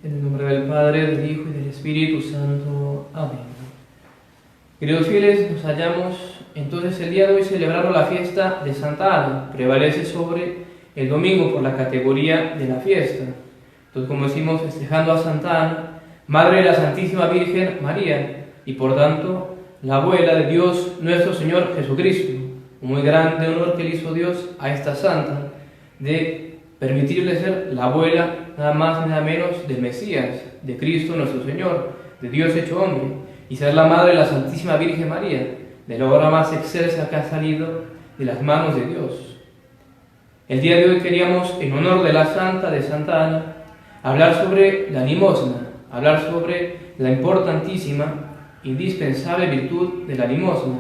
En el nombre del Padre, del Hijo y del Espíritu Santo. Amén. Queridos fieles, nos hallamos entonces el día de hoy celebrando la fiesta de Santa Ana. Prevalece sobre el domingo por la categoría de la fiesta. Entonces, como decimos, festejando a Santa Ana, Madre de la Santísima Virgen María, y por tanto, la abuela de Dios nuestro Señor Jesucristo. Un muy grande honor que le hizo Dios a esta santa, de permitirle ser la abuela nada más nada menos del Mesías, de Cristo nuestro Señor, de Dios hecho hombre, y ser la madre de la Santísima Virgen María, de la obra más excelsa que ha salido de las manos de Dios. El día de hoy queríamos, en honor de la santa de Santa Ana, hablar sobre la limosna, hablar sobre la importantísima, indispensable virtud de la limosna,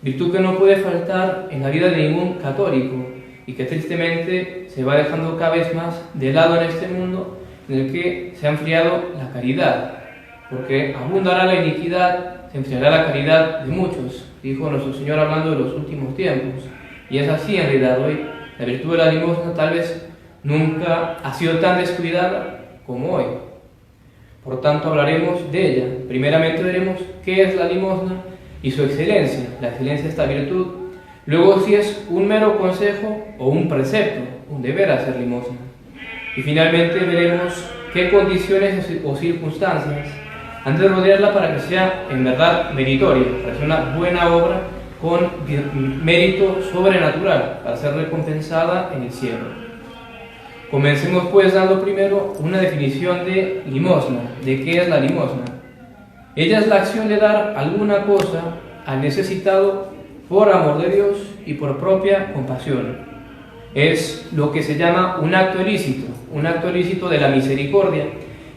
virtud que no puede faltar en la vida de ningún católico, y que tristemente se va dejando cada vez más de lado en este mundo en el que se ha enfriado la caridad, porque abundará la iniquidad, se enfriará la caridad de muchos, dijo nuestro Señor hablando de los últimos tiempos, y es así en realidad hoy. La virtud de la limosna tal vez nunca ha sido tan descuidada como hoy. Por tanto hablaremos de ella. Primeramente veremos qué es la limosna y su excelencia, la excelencia de esta virtud. Luego, si es un mero consejo o un precepto, un deber hacer limosna. Y finalmente veremos qué condiciones o circunstancias han de rodearla para que sea en verdad meritoria, para ser una buena obra con mérito sobrenatural, para ser recompensada en el cielo. Comencemos pues dando primero una definición de limosna, de qué es la limosna. Ella es la acción de dar alguna cosa al necesitado por amor de Dios y por propia compasión. Es lo que se llama un acto ilícito de la misericordia,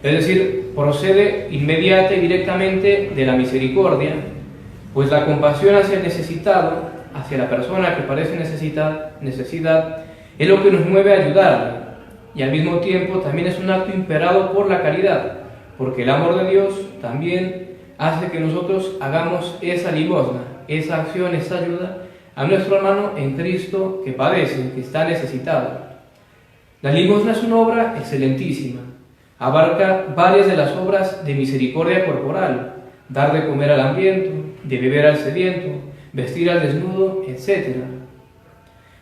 es decir, procede inmediata y directamente de la misericordia, pues la compasión hacia el necesitado, hacia la persona que parece necesidad, es lo que nos mueve a ayudarle, y al mismo tiempo también es un acto imperado por la caridad, porque el amor de Dios también hace que nosotros hagamos esa limosna, esa acción, esa ayuda a nuestro hermano en Cristo que padece, que está necesitado. La limosna es una obra excelentísima, abarca varias de las obras de misericordia corporal, dar de comer al hambriento, de beber al sediento, vestir al desnudo, etc.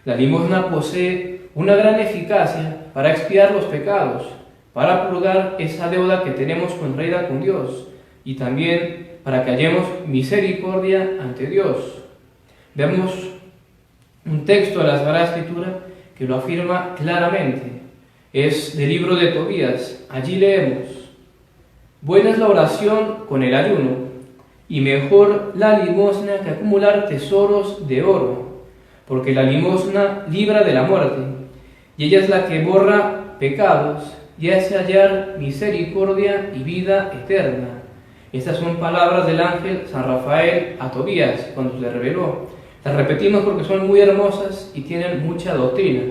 La limosna posee una gran eficacia para expiar los pecados, para purgar esa deuda que tenemos contraída con Dios, y también para que hallemos misericordia ante Dios. Veamos un texto de la Sagrada Escritura que lo afirma claramente. Es del libro de Tobías. Allí leemos: buena es la oración con el ayuno, y mejor la limosna que acumular tesoros de oro, porque la limosna libra de la muerte, y ella es la que borra pecados y hace hallar misericordia y vida eterna. Estas son palabras del ángel San Rafael a Tobías cuando se le reveló. Las repetimos porque son muy hermosas y tienen mucha doctrina,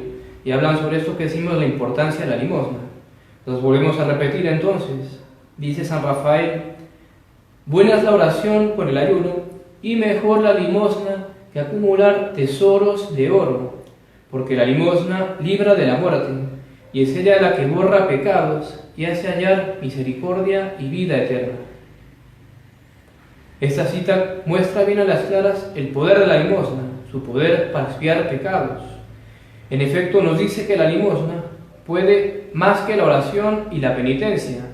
y hablan sobre esto que decimos, la importancia de la limosna. Las volvemos a repetir entonces. Dice San Rafael: buena es la oración con el ayuno, y mejor la limosna que acumular tesoros de oro, porque la limosna libra de la muerte, y es ella la que borra pecados y hace hallar misericordia y vida eterna. Esta cita muestra bien a las claras el poder de la limosna, su poder para expiar pecados. En efecto, nos dice que la limosna puede más que la oración y la penitencia.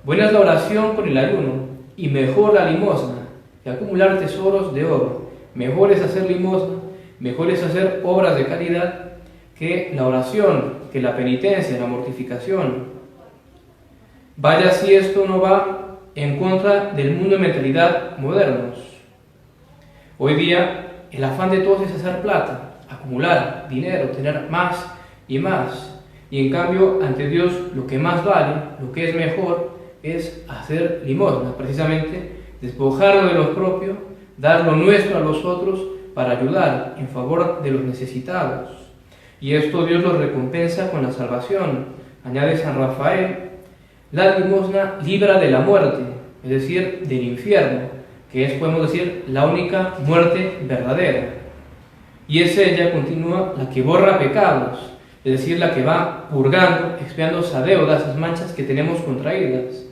Buena es la oración con el ayuno, y mejor la limosna que acumular tesoros de oro. Mejor es hacer limosna, mejor es hacer obras de caridad que la oración, que la penitencia, la mortificación. Vaya si esto no va en contra del mundo de mentalidad modernos. Hoy día el afán de todos es hacer plata, acumular dinero, tener más y más. Y en cambio, ante Dios, lo que más vale, lo que es mejor, es hacer limosna, precisamente despojarlo de lo propio, dar lo nuestro a los otros para ayudar en favor de los necesitados. Y esto Dios lo recompensa con la salvación. Añade San Rafael: la limosna libra de la muerte, es decir, del infierno, que es, podemos decir, la única muerte verdadera. Y es ella, continúa, la que borra pecados, es decir, la que va purgando, expiando esa deuda, esas manchas que tenemos contraídas,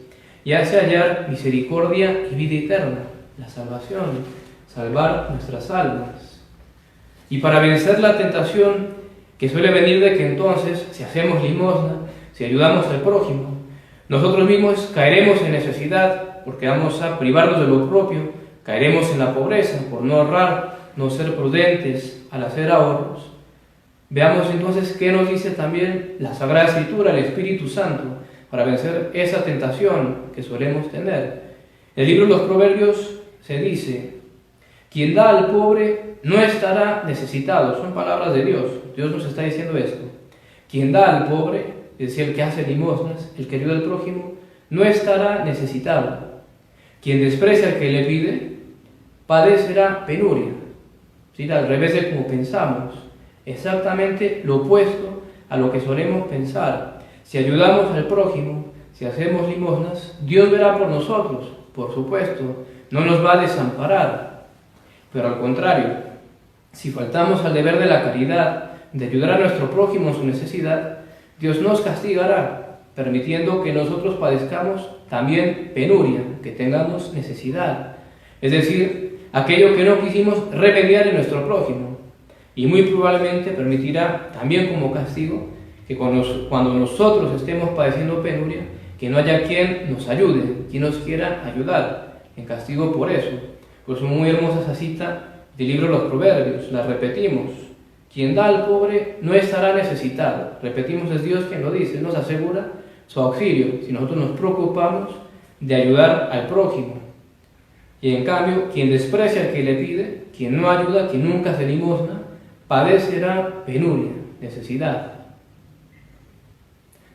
y hace hallar misericordia y vida eterna, la salvación, salvar nuestras almas. Y para vencer la tentación que suele venir de que entonces, si hacemos limosna, si ayudamos al prójimo, nosotros mismos caeremos en necesidad porque vamos a privarnos de lo propio, caeremos en la pobreza por no ahorrar, no ser prudentes al hacer ahorros. Veamos entonces qué nos dice también la Sagrada Escritura, el Espíritu Santo, para vencer esa tentación que solemos tener. En el libro de los Proverbios se dice: quien da al pobre no estará necesitado. Son palabras de Dios. Dios nos está diciendo esto. Quien da al pobre, es decir, el que hace limosnas, el que ayuda al prójimo, no estará necesitado. Quien desprecia al que le pide, padecerá penuria. ¿Sí? Al revés de como pensamos. Exactamente lo opuesto a lo que solemos pensar. Si ayudamos al prójimo, si hacemos limosnas, Dios verá por nosotros, por supuesto, no nos va a desamparar. Pero al contrario, si faltamos al deber de la caridad, de ayudar a nuestro prójimo en su necesidad, Dios nos castigará, permitiendo que nosotros padezcamos también penuria, que tengamos necesidad. Es decir, aquello que no quisimos remediar en nuestro prójimo. Y muy probablemente permitirá también como castigo que cuando nosotros estemos padeciendo penuria, que no haya quien nos ayude, quien nos quiera ayudar, en castigo por eso. Pues muy hermosa esa cita del libro de los Proverbios, la repetimos: quien da al pobre no estará necesitado. Repetimos, es Dios quien lo dice, nos asegura su auxilio, si nosotros nos preocupamos de ayudar al prójimo. Y en cambio, quien desprecia al que le pide, quien no ayuda, quien nunca hace limosna, padecerá penuria, necesidad.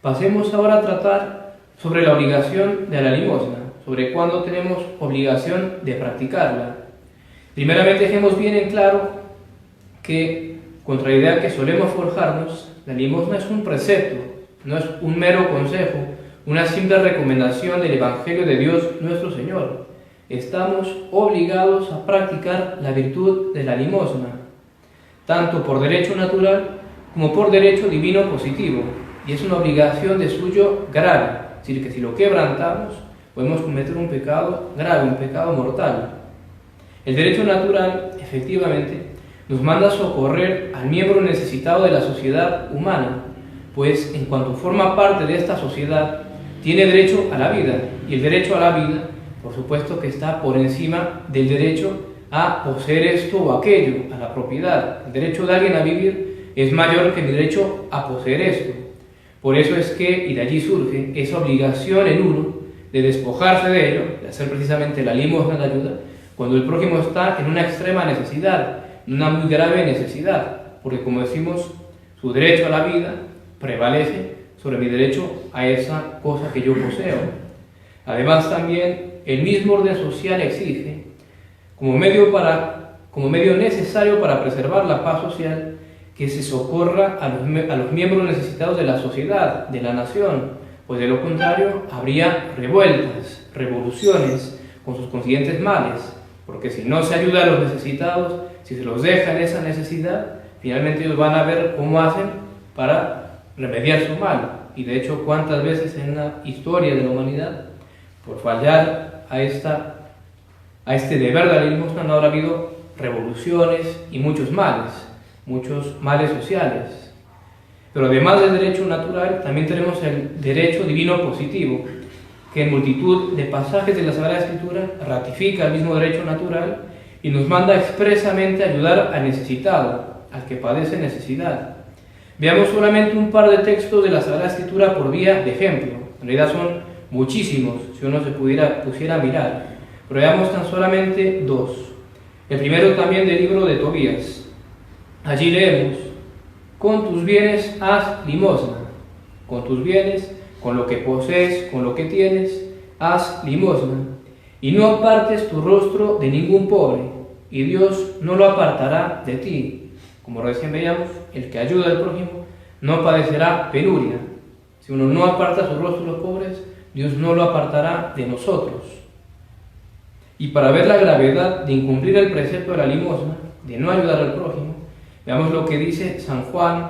Pasemos ahora a tratar sobre la obligación de la limosna, sobre cuándo tenemos obligación de practicarla. Primeramente dejemos bien en claro que, contra la idea que solemos forjarnos, la limosna es un precepto, no es un mero consejo, una simple recomendación del Evangelio de Dios nuestro Señor. Estamos obligados a practicar la virtud de la limosna, tanto por derecho natural como por derecho divino positivo, y es una obligación de suyo grave, es decir, que si lo quebrantamos podemos cometer un pecado grave, un pecado mortal. El derecho natural, efectivamente, nos manda a socorrer al miembro necesitado de la sociedad humana, pues en cuanto forma parte de esta sociedad, tiene derecho a la vida, y el derecho a la vida, por supuesto que está por encima del derecho a poseer esto o aquello, a la propiedad. El derecho de alguien a vivir es mayor que mi derecho a poseer esto. Por eso es que, y de allí surge, esa obligación en uno de despojarse de ello, de hacer precisamente la limosna de ayuda, cuando el prójimo está en una extrema necesidad, en una muy grave necesidad, porque como decimos, su derecho a la vida prevalece sobre mi derecho a esa cosa que yo poseo. Además también el mismo orden social exige, como medio necesario para preservar la paz social, que se socorra a los miembros necesitados de la sociedad, de la nación, pues de lo contrario habría revueltas, revoluciones, con sus consiguientes males, porque si no se ayuda a los necesitados, si se los deja en esa necesidad, finalmente ellos van a ver cómo hacen para remediar su mal. Y de hecho, cuántas veces en la historia de la humanidad, por fallar a este deber de la limosna, no habrá habido revoluciones y muchos males sociales. Pero además del derecho natural, también tenemos el derecho divino positivo, que en multitud de pasajes de la Sagrada Escritura ratifica el mismo derecho natural y nos manda expresamente a ayudar al necesitado, al que padece necesidad. Veamos solamente un par de textos de la Sagrada Escritura por vía de ejemplo. En realidad son muchísimos, si uno se pusiera a mirar, pero veamos tan solamente dos. El primero también del libro de Tobías. Allí leemos: con tus bienes haz limosna, con tus bienes, con lo que posees, con lo que tienes, haz limosna, y no apartes tu rostro de ningún pobre, y Dios no lo apartará de ti. Como recién veíamos, el que ayuda al prójimo no padecerá penuria. Si uno no aparta su rostro de los pobres, Dios no lo apartará de nosotros. Y para ver la gravedad de incumplir el precepto de la limosna, de no ayudar al prójimo, veamos lo que dice San Juan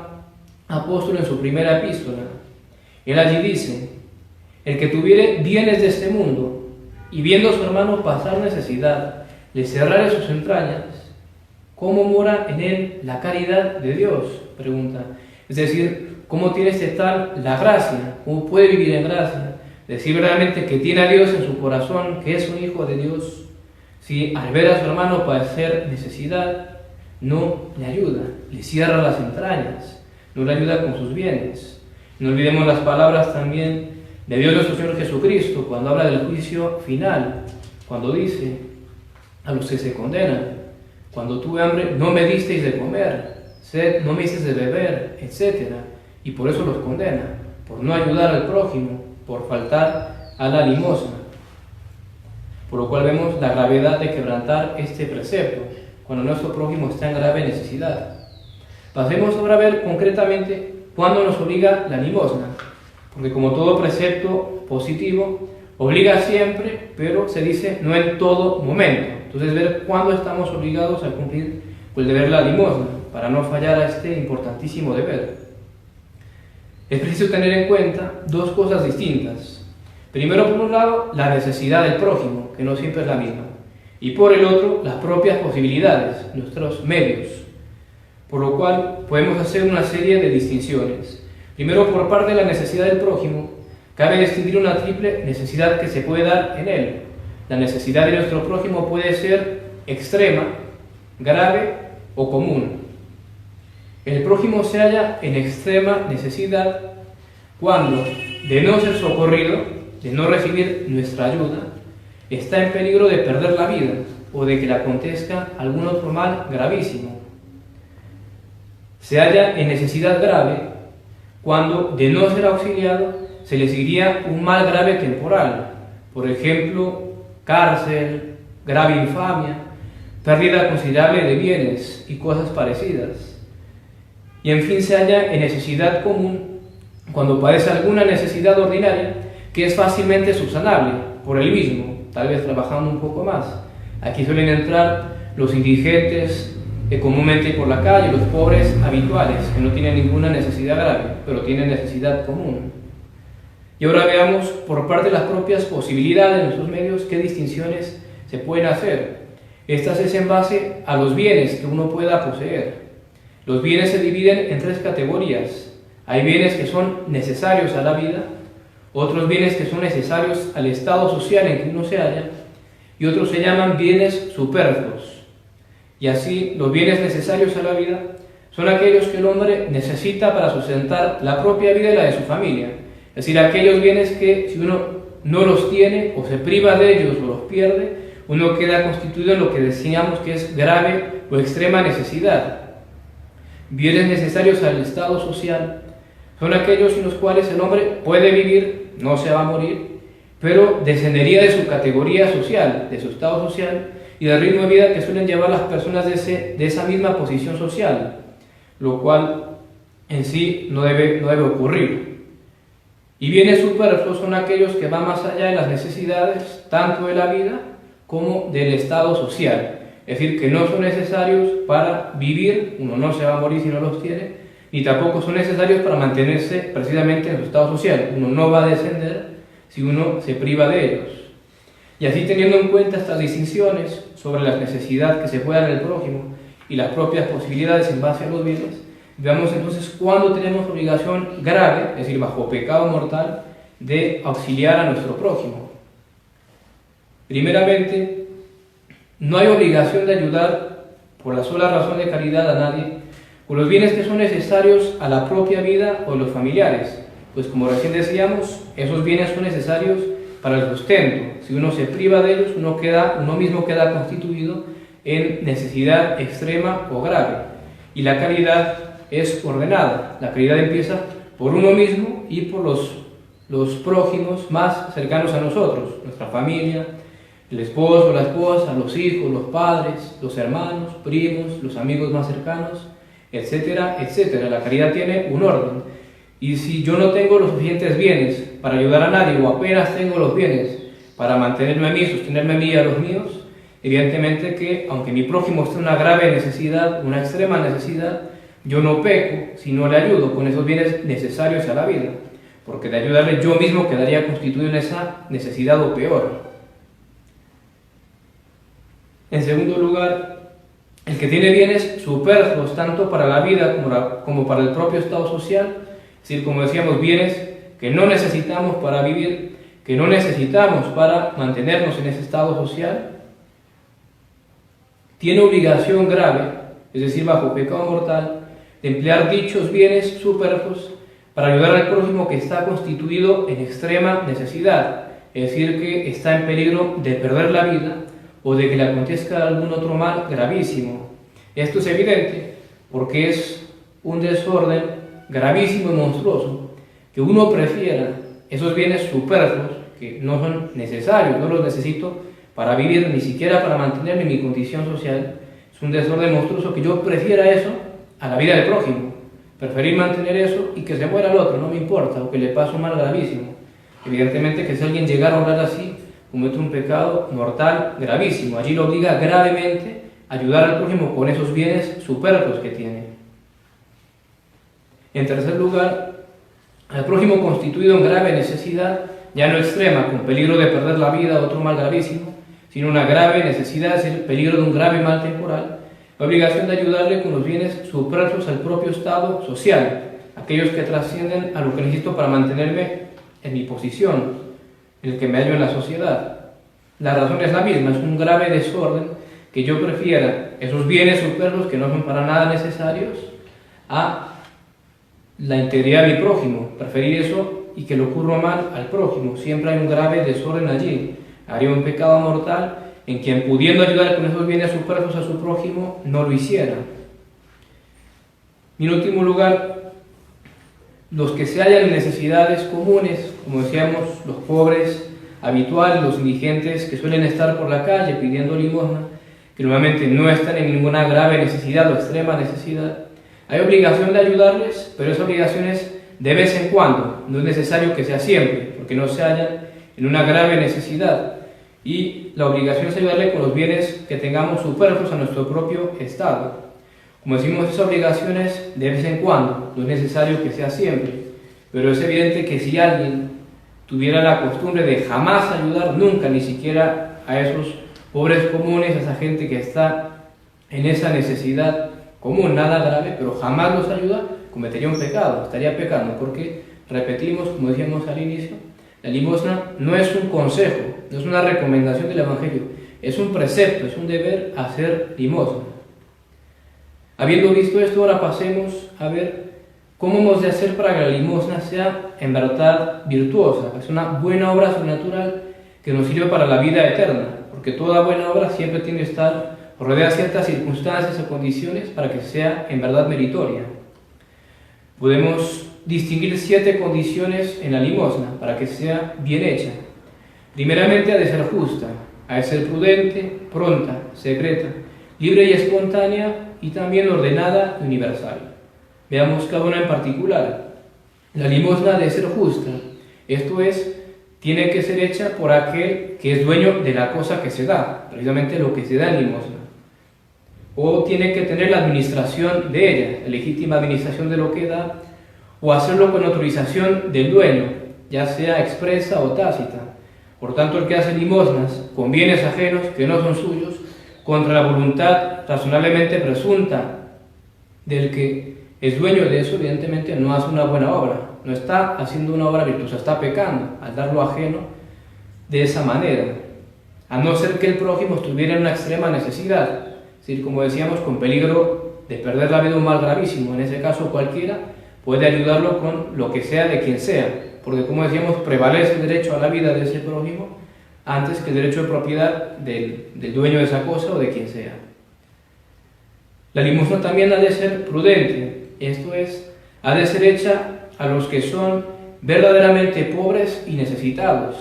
apóstol en su primera epístola. Él allí dice: el que tuviere bienes de este mundo y viendo a su hermano pasar necesidad, le cerrare sus entrañas, ¿cómo mora en él la caridad de Dios? Pregunta. Es decir, ¿cómo tiene este tal la gracia? ¿Cómo puede vivir en gracia? Decir verdaderamente que tiene a Dios en su corazón, que es un hijo de Dios, si al ver a su hermano padecer necesidad, no le ayuda, le cierra las entrañas, no le ayuda con sus bienes. No olvidemos las palabras también de Dios nuestro Señor Jesucristo cuando habla del juicio final, cuando dice a los que se condenan: cuando tuve hambre no me disteis de comer, sed no me disteis de beber, etc. Y por eso los condena, por no ayudar al prójimo, por faltar a la limosna. Por lo cual vemos la gravedad de quebrantar este precepto cuando nuestro prójimo está en grave necesidad. Pasemos ahora a ver concretamente cuándo nos obliga la limosna, porque como todo precepto positivo, obliga siempre, pero se dice no en todo momento. Entonces ver cuándo estamos obligados a cumplir el deber de la limosna, para no fallar a este importantísimo deber. Es preciso tener en cuenta dos cosas distintas. Primero, por un lado, la necesidad del prójimo, que no siempre es la misma, y por el otro, las propias posibilidades, nuestros medios. Por lo cual, podemos hacer una serie de distinciones. Primero, por parte de la necesidad del prójimo, cabe distinguir una triple necesidad que se puede dar en él. La necesidad de nuestro prójimo puede ser extrema, grave o común. El prójimo se halla en extrema necesidad cuando, de no ser socorrido, de no recibir nuestra ayuda, está en peligro de perder la vida o de que le acontezca algún otro mal gravísimo. Se halla en necesidad grave cuando, de no ser auxiliado, se le seguiría un mal grave temporal, por ejemplo, cárcel, grave infamia, pérdida considerable de bienes y cosas parecidas. Y en fin, se halla en necesidad común cuando padece alguna necesidad ordinaria que es fácilmente subsanable por él mismo, tal vez trabajando un poco más. Aquí suelen entrar los indigentes comúnmente por la calle, los pobres habituales, que no tienen ninguna necesidad grave, pero tienen necesidad común. Y ahora veamos por parte de las propias posibilidades de nuestros medios qué distinciones se pueden hacer. Estas es en base a los bienes que uno pueda poseer. Los bienes se dividen en tres categorías. Hay bienes que son necesarios a la vida, otros bienes que son necesarios al estado social en que uno se halla, y otros se llaman bienes superfluos. Y así, los bienes necesarios a la vida son aquellos que el hombre necesita para sustentar la propia vida y la de su familia. Es decir, aquellos bienes que si uno no los tiene o se priva de ellos o los pierde, uno queda constituido en lo que decíamos que es grave o extrema necesidad. Bienes necesarios al estado social son aquellos en los cuales el hombre puede vivir, no se va a morir, pero descendería de su categoría social, de su estado social y del ritmo de vida que suelen llevar las personas de esa misma posición social, lo cual en sí no debe ocurrir. Y bienes superfluos son aquellos que van más allá de las necesidades tanto de la vida como del estado social. Es decir, que no son necesarios para vivir, uno no se va a morir si no los tiene, ni tampoco son necesarios para mantenerse precisamente en su estado social. Uno no va a descender si uno se priva de ellos. Y así, teniendo en cuenta estas distinciones sobre la necesidad que se puede dar en el prójimo y las propias posibilidades en base a los bienes, veamos entonces cuándo tenemos obligación grave, es decir, bajo pecado mortal, de auxiliar a nuestro prójimo. Primeramente, no hay obligación de ayudar por la sola razón de caridad a nadie con los bienes que son necesarios a la propia vida o de los familiares, pues como recién decíamos, esos bienes son necesarios para el sustento. Si uno se priva de ellos, uno mismo queda constituido en necesidad extrema o grave. Y la caridad es ordenada. La caridad empieza por uno mismo y por los prójimos más cercanos a nosotros, nuestra familia, el esposo, la esposa, los hijos, los padres, los hermanos, primos, los amigos más cercanos, etcétera, etcétera. La caridad tiene un orden. Y si yo no tengo los suficientes bienes para ayudar a nadie, o apenas tengo los bienes para mantenerme a mí, sostenerme a mí y a los míos, evidentemente que, aunque mi prójimo esté en una grave necesidad, una extrema necesidad, yo no peco si no le ayudo con esos bienes necesarios a la vida, porque de ayudarle yo mismo quedaría constituido en esa necesidad o peor. En segundo lugar, el que tiene bienes superfluos tanto para la vida como para el propio estado social, es decir, como decíamos, bienes que no necesitamos para vivir, que no necesitamos para mantenernos en ese estado social, tiene obligación grave, es decir, bajo pecado mortal, de emplear dichos bienes superfluos para ayudar al prójimo que está constituido en extrema necesidad, es decir, que está en peligro de perder la vida o de que le acontezca algún otro mal gravísimo. Esto es evidente porque es un desorden gravísimo y monstruoso que uno prefiera esos bienes superfluos que no son necesarios, no los necesito para vivir, ni siquiera para mantenerme en mi condición social. Es un desorden monstruoso que yo prefiera eso a la vida del prójimo. Preferir mantener eso y que se muera el otro, no me importa, o que le pase un mal gravísimo. Evidentemente que si alguien llegara a orar así, comete un pecado mortal gravísimo. Allí lo obliga gravemente a ayudar al prójimo con esos bienes superfluos que tiene. En tercer lugar, al prójimo constituido en grave necesidad, ya no extrema, con peligro de perder la vida o otro mal gravísimo, sino una grave necesidad, es el peligro de un grave mal temporal, la obligación de ayudarle con los bienes superfluos al propio estado social, aquellos que trascienden a lo que necesito para mantenerme en mi posición, en el que me hallo en la sociedad. La razón es la misma, es un grave desorden que yo prefiera esos bienes superfluos que no son para nada necesarios a la integridad de mi prójimo, preferir eso y que le ocurra mal al prójimo. Siempre hay un grave desorden allí. Haría un pecado mortal en quien, pudiendo ayudar con esos bienes superfluos a su prójimo, no lo hiciera. Y en último lugar, los que se hallan en necesidades comunes, como decíamos, los pobres habituales, los indigentes que suelen estar por la calle pidiendo limosna, que normalmente no están en ninguna grave necesidad o extrema necesidad, hay obligación de ayudarles, pero esa obligación es de vez en cuando, no es necesario que sea siempre, porque no se hallan en una grave necesidad. Y la obligación es ayudarle con los bienes que tengamos superfluos a nuestro propio estado. Como decimos, esa obligación es de vez en cuando, no es necesario que sea siempre, pero es evidente que si alguien tuviera la costumbre de jamás ayudar, nunca, ni siquiera a esos pobres comunes, a esa gente que está en esa necesidad común, nada grave, pero jamás los ayuda, cometería un pecado, estaría pecando, porque, repetimos, como decíamos al inicio, la limosna no es un consejo, no es una recomendación del Evangelio, es un precepto, es un deber hacer limosna. Habiendo visto esto, ahora pasemos a ver cómo hemos de hacer para que la limosna sea en verdad virtuosa, es una buena obra sobrenatural que nos sirve para la vida eterna, porque toda buena obra siempre tiene que estar rodeada de ciertas circunstancias o condiciones para que sea en verdad meritoria. Podemos distinguir 7 condiciones en la limosna para que sea bien hecha. Primeramente, ha de ser justa, ha de ser prudente, pronta, secreta, libre y espontánea, y también ordenada y universal. Veamos cada una en particular. La limosna ha de ser justa, esto es, tiene que ser hecha por aquel que es dueño de la cosa que se da, precisamente lo que se da en limosna. O tiene que tener la administración de ella, la legítima administración de lo que da, o hacerlo con autorización del dueño, ya sea expresa o tácita. Por tanto, el que hace limosnas con bienes ajenos que no son suyos, contra la voluntad razonablemente presunta del que es dueño de eso, evidentemente no hace una buena obra, no está haciendo una obra virtuosa, está pecando al dar lo ajeno de esa manera, a no ser que el prójimo estuviera en una extrema necesidad, es decir, como decíamos, con peligro de perder la vida, un mal gravísimo. En ese caso cualquiera puede ayudarlo con lo que sea de quien sea, porque como decíamos, prevalece el derecho a la vida de ese prójimo antes que el derecho de propiedad del dueño de esa cosa o de quien sea. La limosna también ha de ser prudente, esto es, ha de ser hecha a los que son verdaderamente pobres y necesitados,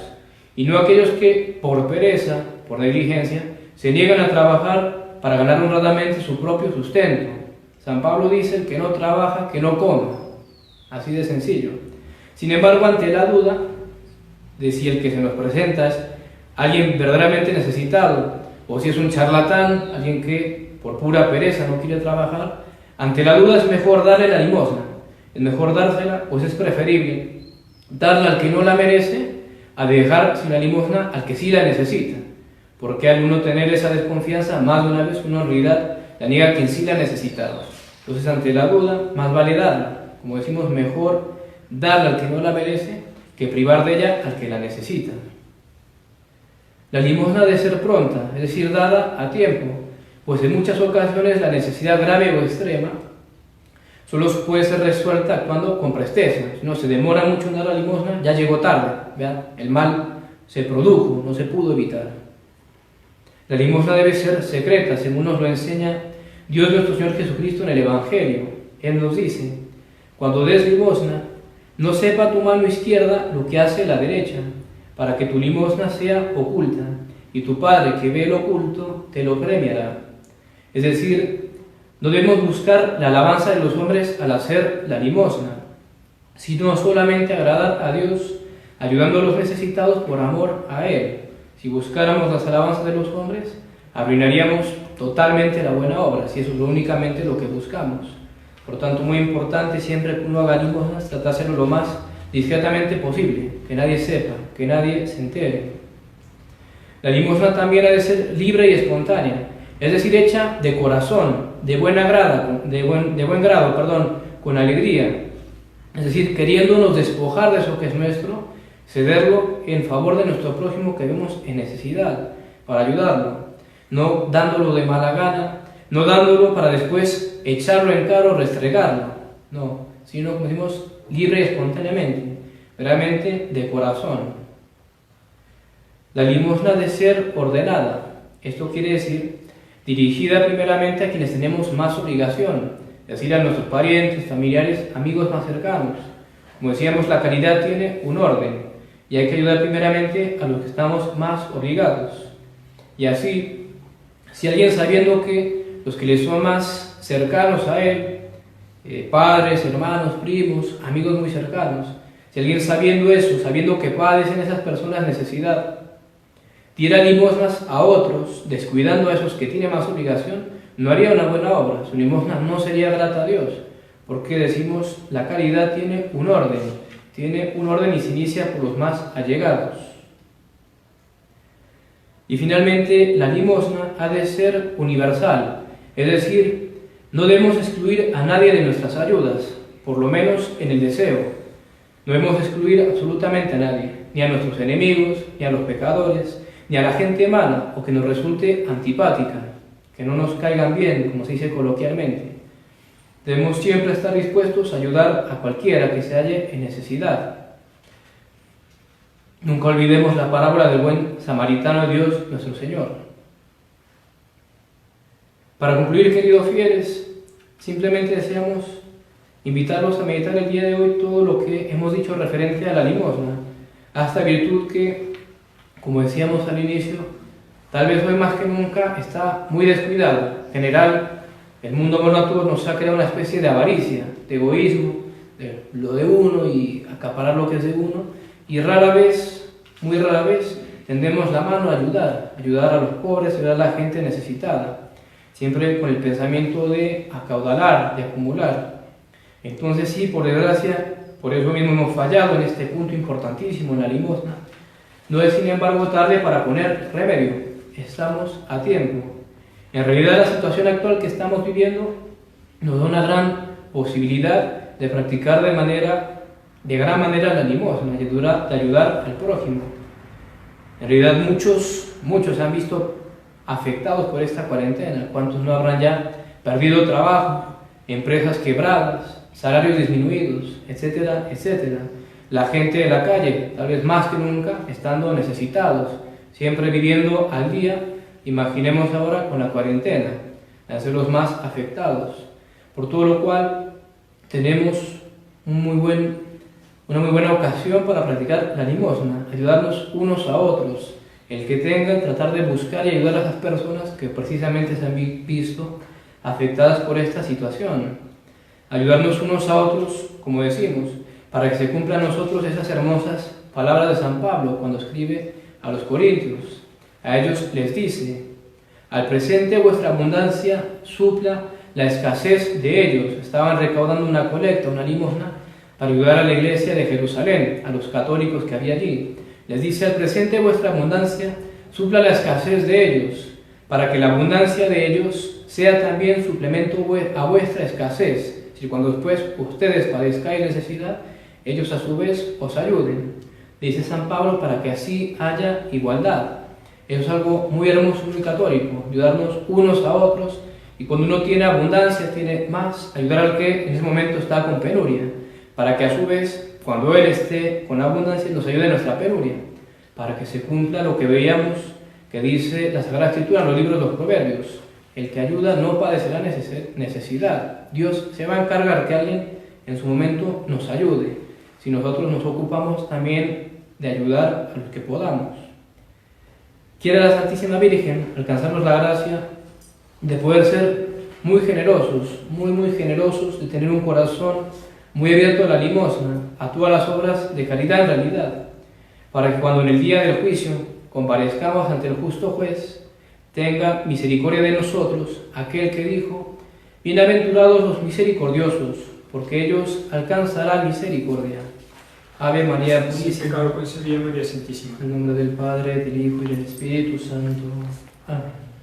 y no a aquellos que por pereza, por negligencia, se niegan a trabajar para ganar honradamente su propio sustento. San Pablo dice: el que no trabaja, que no coma, así de sencillo. Sin embargo, ante la duda de si el que se nos presenta es alguien verdaderamente necesitado, o si es un charlatán, alguien que por pura pereza no quiere trabajar, Ante la duda es mejor darle la limosna, es mejor dársela, pues es preferible darla al que no la merece a dejar sin la limosna al que sí la necesita, porque al uno tener esa desconfianza, más de una vez uno en realidad la niega a quien sí la necesitaba. Entonces, ante la duda, más vale darla. Como decimos, mejor darla al que no la merece que privar de ella al que la necesita. La limosna debe ser pronta, es decir, dada a tiempo, pues en muchas ocasiones la necesidad grave o extrema solo puede ser resuelta actuando con presteza. Si no se demora mucho en dar la limosna, ya llegó tarde, ¿vean? El mal se produjo, no se pudo evitar. La limosna debe ser secreta, según nos lo enseña Dios nuestro Señor Jesucristo en el Evangelio. Él nos dice: cuando des limosna, no sepa tu mano izquierda lo que hace la derecha, para que tu limosna sea oculta, y tu Padre que ve lo oculto te lo premiará. Es decir, no debemos buscar la alabanza de los hombres al hacer la limosna, sino solamente agradar a Dios, ayudando a los necesitados por amor a Él. Si buscáramos las alabanzas de los hombres, arruinaríamos totalmente la buena obra, si eso es únicamente lo que buscamos. Por tanto, muy importante siempre que uno haga limosnas, tratar de hacerlo lo más discretamente posible, que nadie sepa, que nadie se entere. La limosna también ha de ser libre y espontánea, es decir, hecha de corazón, de buen grado, con alegría. Es decir, queriéndonos despojar de eso que es nuestro, cederlo en favor de nuestro prójimo que vemos en necesidad, para ayudarlo, no dándolo de mala gana, no dándolo para después echarlo en cara o restregarlo, no, sino, como decimos, libre y espontáneamente, verdaderamente de corazón. La limosna ha de ser ordenada, esto quiere decir dirigida primeramente a quienes tenemos más obligación, es decir, a nuestros parientes, familiares, amigos más cercanos. Como decíamos, la caridad tiene un orden y hay que ayudar primeramente a los que estamos más obligados. Y así, si alguien, sabiendo que los que le son más cercanos a él, padres, hermanos, primos, amigos muy cercanos, si alguien sabiendo eso, sabiendo que padecen esas personas necesidad, diera limosnas a otros, descuidando a esos que tienen más obligación, no haría una buena obra, su limosna no sería grata a Dios, porque decimos, la caridad tiene un orden y se inicia por los más allegados. Y finalmente, la limosna ha de ser universal, es decir, no debemos excluir a nadie de nuestras ayudas, por lo menos en el deseo. No debemos excluir absolutamente a nadie, ni a nuestros enemigos, ni a los pecadores, ni a la gente mala o que nos resulte antipática, que no nos caigan bien, como se dice coloquialmente. Debemos siempre estar dispuestos a ayudar a cualquiera que se halle en necesidad. Nunca olvidemos la parábola del buen samaritano de Dios nuestro Señor. Para concluir, queridos fieles, simplemente deseamos invitarlos a meditar el día de hoy todo lo que hemos dicho referente a la limosna, a esta virtud que, como decíamos al inicio, tal vez hoy más que nunca está muy descuidada. En general, el mundo moderno a todos nos ha creado una especie de avaricia, de egoísmo, de lo de uno y acaparar lo que es de uno, y rara vez, muy rara vez, tendemos la mano a ayudar a los pobres, ayudar a la gente necesitada, siempre con el pensamiento de acaudalar, de acumular. Entonces sí, por desgracia, por eso mismo hemos fallado en este punto importantísimo en la limosna. No es, sin embargo, tarde para poner remedio, estamos a tiempo. En realidad, la situación actual que estamos viviendo nos da una gran posibilidad de practicar de gran manera la limosna, de ayudar al prójimo. En realidad, muchos se han visto afectados por esta cuarentena. ¿Cuántos no habrán ya perdido trabajo, empresas quebradas, salarios disminuidos, etcétera, etcétera? La gente de la calle, tal vez más que nunca, estando necesitados, siempre viviendo al día. Imaginemos ahora con la cuarentena, de ser los más afectados. Por todo lo cual, tenemos una muy buena ocasión para practicar la limosna, ayudarnos unos a otros. El que tenga, tratar de buscar y ayudar a esas personas que precisamente se han visto afectadas por esta situación. Ayudarnos unos a otros, como decimos, para que se cumplan a nosotros esas hermosas palabras de San Pablo cuando escribe a los Corintios. A ellos les dice: al presente vuestra abundancia supla la escasez de ellos. Estaban recaudando una colecta, una limosna, para ayudar a la iglesia de Jerusalén, a los católicos que había allí. Les dice: al presente vuestra abundancia supla la escasez de ellos, para que la abundancia de ellos sea también suplemento a vuestra escasez. Si cuando después ustedes padezcáis necesidad, ellos a su vez os ayuden. Dice San Pablo, para que así haya igualdad. Eso es algo muy hermoso, muy católico, ayudarnos unos a otros, y cuando uno tiene abundancia, tiene más, ayudar al que en ese momento está con penuria, para que a su vez, cuando él esté con abundancia, nos ayude en nuestra penuria, para que se cumpla lo que veíamos que dice la Sagrada Escritura en los libros de los Proverbios: el que ayuda no padecerá necesidad. Dios se va a encargar que alguien en su momento nos ayude, si nosotros nos ocupamos también de ayudar a los que podamos. Quiera la Santísima Virgen alcanzarnos la gracia de poder ser muy generosos, muy generosos, de tener un corazón muy abierto a la limosna, a todas las obras de caridad en realidad, para que cuando en el día del juicio comparezcamos ante el justo juez, tenga misericordia de nosotros aquel que dijo: bienaventurados los misericordiosos, porque ellos alcanzarán misericordia. Ave María Purísima. Pecado concebido, María Santísima. En nombre del Padre, del Hijo y del Espíritu Santo. Amén.